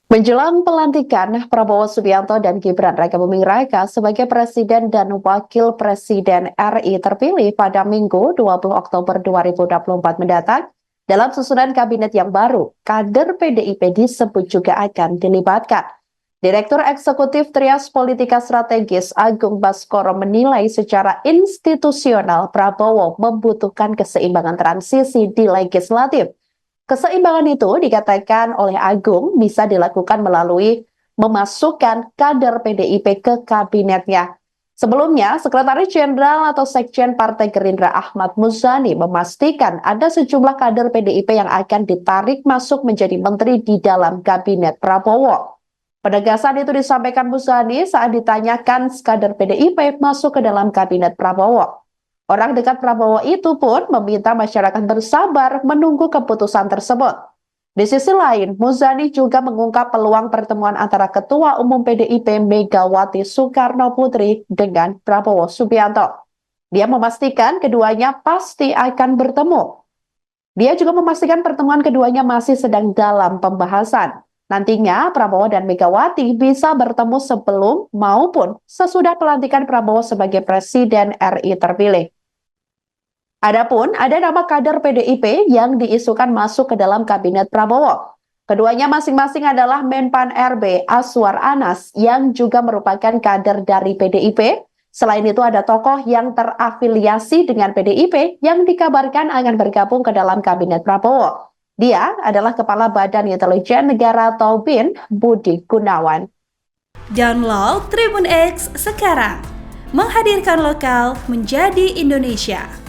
Menjelang pelantikan Prabowo Subianto dan Gibran Rakabuming Raka sebagai Presiden dan Wakil Presiden RI terpilih pada Minggu 20 Oktober 2024 mendatang, dalam susunan kabinet yang baru, kader PDIP disebut juga akan dilibatkan. Direktur Eksekutif Trias Politika Strategis Agung Baskoro menilai secara institusional Prabowo membutuhkan keseimbangan transisi di legislatif. Keseimbangan itu dikatakan oleh Agung bisa dilakukan melalui memasukkan kader PDIP ke kabinetnya. Sebelumnya, Sekretaris Jenderal atau Sekjen Partai Gerindra Ahmad Muzani memastikan ada sejumlah kader PDIP yang akan ditarik masuk menjadi menteri di dalam kabinet Prabowo. Penegasan itu disampaikan Muzani saat ditanyakan kader PDIP masuk ke dalam kabinet Prabowo. Orang dekat Prabowo itu pun meminta masyarakat bersabar menunggu keputusan tersebut. Di sisi lain, Muzani juga mengungkap peluang pertemuan antara Ketua Umum PDIP Megawati Soekarno Putri dengan Prabowo Subianto. Dia memastikan keduanya pasti akan bertemu. Dia juga memastikan pertemuan keduanya masih sedang dalam pembahasan. Nantinya Prabowo dan Megawati bisa bertemu sebelum maupun sesudah pelantikan Prabowo sebagai Presiden RI terpilih. Adapun ada nama kader PDIP yang diisukan masuk ke dalam kabinet Prabowo. Keduanya masing-masing adalah Menpan RB Aswar Anas yang juga merupakan kader dari PDIP. Selain itu ada tokoh yang terafiliasi dengan PDIP yang dikabarkan akan bergabung ke dalam kabinet Prabowo. Dia adalah Kepala Badan Intelijen Negara atau BIN, Budi Gunawan. Download Tribun X sekarang, menghadirkan lokal menjadi Indonesia.